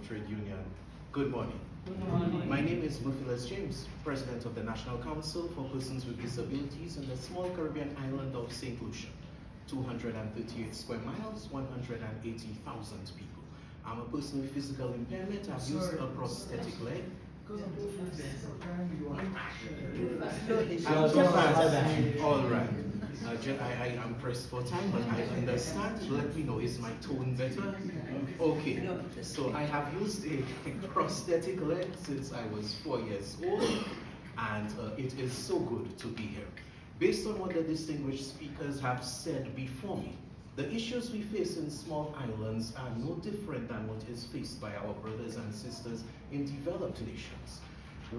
Trade Union. Good morning. Good morning. My name is Muthilas James, President of the National Council for Persons with Disabilities in the small Caribbean island of St. Lucia. 238 square miles, 180,000 people. I'm a person with physical impairment. I've used a prosthetic leg. All right. I'm pressed for time, but I understand. Let me know, is my tone better? Okay. So I have used a prosthetic leg since I was 4 years old, and it is so good to be here. Based on what the distinguished speakers have said before me, the issues we face in small islands are no different than what is faced by our brothers and sisters in developed nations.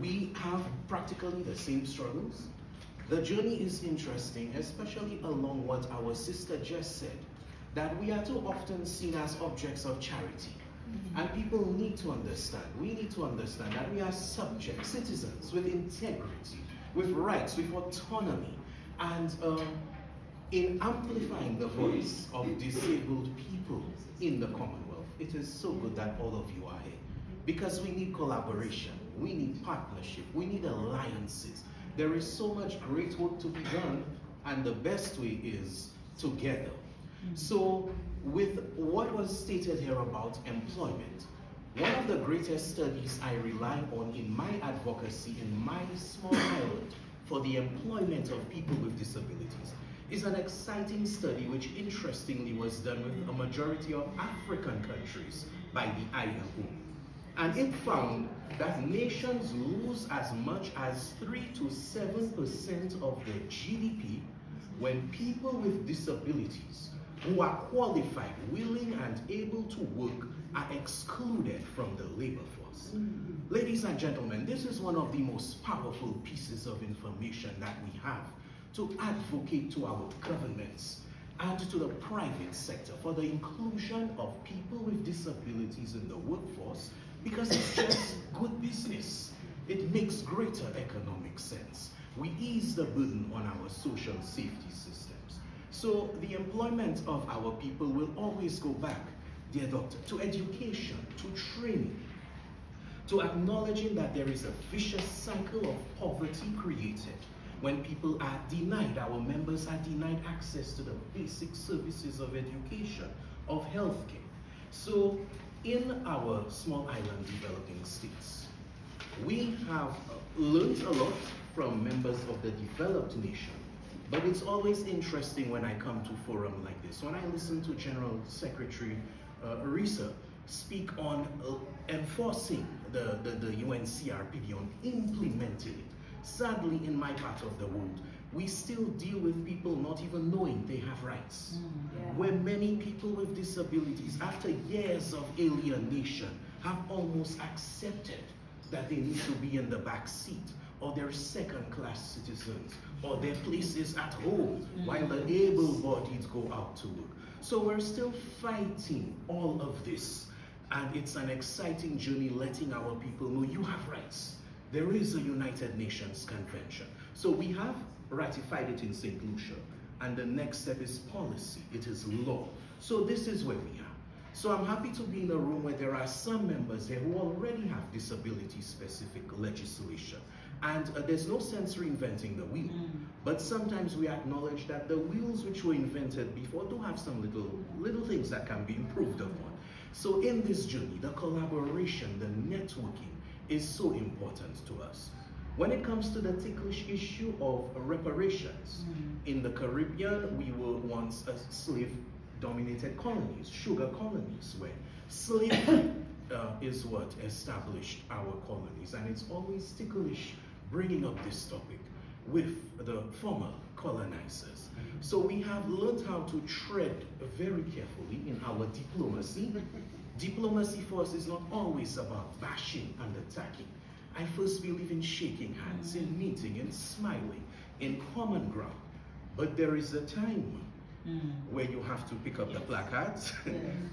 We have practically the same struggles. The journey is interesting, especially along what our sister just said, that we are too often seen as objects of charity. And people need to understand, we need to understand that we are subject citizens with integrity, with rights, with autonomy. And in amplifying the voice of disabled people in the Commonwealth, it is so good that all of you are here. Because we need collaboration, we need partnership, we need alliances. There is so much great work to be done, and the best way is together. So with what was stated here about employment, one of the greatest studies I rely on in my advocacy in my small island for the employment of people with disabilities is an exciting study which interestingly was done with a majority of African countries by the ILO. And it found that nations lose as much as 3 to 7% of their GDP when people with disabilities who are qualified, willing, and able to work are excluded from the labor force. Ladies and gentlemen, this is one of the most powerful pieces of information that we have to advocate to our governments and to the private sector for the inclusion of people with disabilities in the workforce, because it's just good business. It makes greater economic sense. We ease the burden on our social safety systems. So the employment of our people will always go back, dear doctor, to education, to training, to acknowledging that there is a vicious cycle of poverty created when people are denied, our members are denied access to the basic services of education, of healthcare. So in our small island developing states, we have learned a lot from members of the developed nation, but it's always interesting when I come to a forum like this, when I listen to General Secretary Risa speak on enforcing the UNCRPD, on implementing it. Sadly, in my part of the world, we still deal with people not even knowing they have rights. Where many people with disabilities, after years of alienation, have almost accepted that they need to be in the back seat, or they're second-class citizens, or their places at home, while the able-bodied go out to work. So we're still fighting all of this, and it's an exciting journey letting our people know you have rights. There is a United Nations Convention. So we have ratified it in St. Lucia, and the next step is policy, it is law. So this is where we are. So I'm happy to be in a room where there are some members here who already have disability-specific legislation. And there's no sense reinventing the wheel. But sometimes we acknowledge that the wheels which were invented before do have some little things that can be improved upon. So in this journey, the collaboration, the networking is so important to us. When it comes to the ticklish issue of reparations, in the Caribbean, we were once a slave-dominated colonies, sugar colonies, where slavery is what established our colonies. And it's always ticklish bringing up this topic with the former colonizers. So we have learned how to tread very carefully in our diplomacy. Diplomacy for us is not always about bashing and attacking. I first believe in shaking hands, in meeting, in smiling, in common ground. But there is a time where you have to pick up the placards,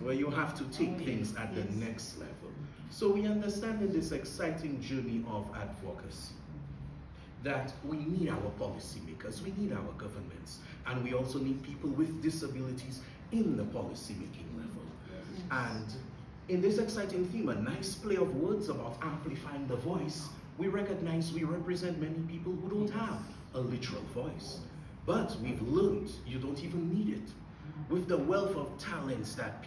where you have to take things at the next level. So we understand in this exciting journey of advocacy that we need our policymakers, we need our governments, and we also need people with disabilities in the policymaking level. And In this exciting theme, a nice play of words about amplifying the voice, we recognize we represent many people who don't have a literal voice. But we've learned you don't even need it. With the wealth of talents that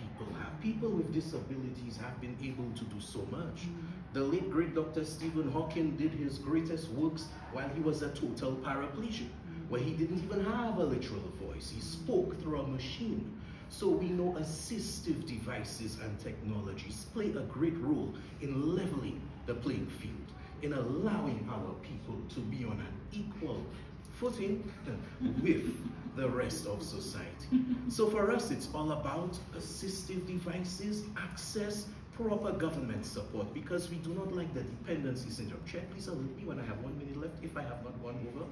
people with disabilities have been able to do so much. The late great Dr. Stephen Hawking did his greatest works while he was a total paraplegic, where he didn't even have a literal voice. He spoke through a machine. So we know assistive devices and technologies play a great role in leveling the playing field, in allowing our people to be on an equal footing with the rest of society. So for us, it's all about assistive devices, access, proper government support, because we do not like the dependency syndrome. Check please alert me when I have 1 minute left, if I have not gone over.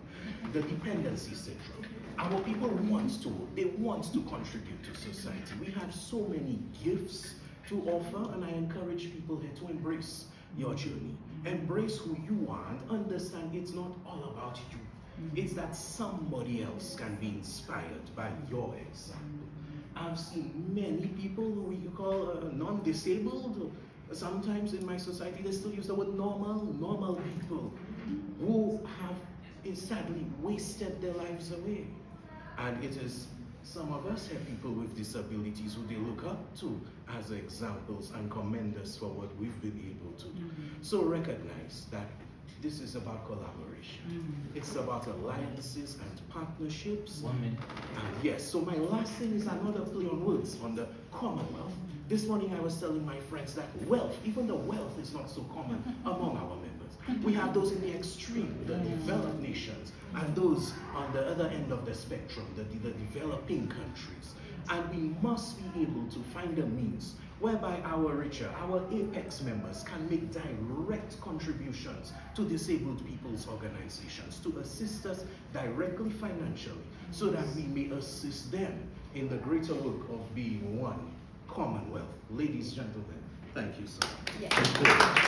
The dependency syndrome. Our people want to contribute to society. We have so many gifts to offer, and I encourage people here to embrace your journey. Embrace who you are and understand it's not all about you. It's that somebody else can be inspired by your example. I've seen many people who you call non-disabled. Sometimes in my society they still use the word normal people who have sadly wasted their lives away. And it is some of us here, people with disabilities, who they look up to as examples and commend us for what we've been able to do. So recognize that this is about collaboration. It's about alliances and partnerships. 1 minute. Yes, so my last thing is another play on words on the commonwealth. This morning I was telling my friends that wealth, even the wealth is not so common among our members. We have those in the extreme, the developed nations, and those on the other end of the spectrum, the developing countries. And we must be able to find a means whereby our richer, our apex members can make direct contributions to disabled people's organizations, to assist us directly financially, so that we may assist them in the greater work of being one commonwealth. Ladies and gentlemen, thank you so much. Yeah.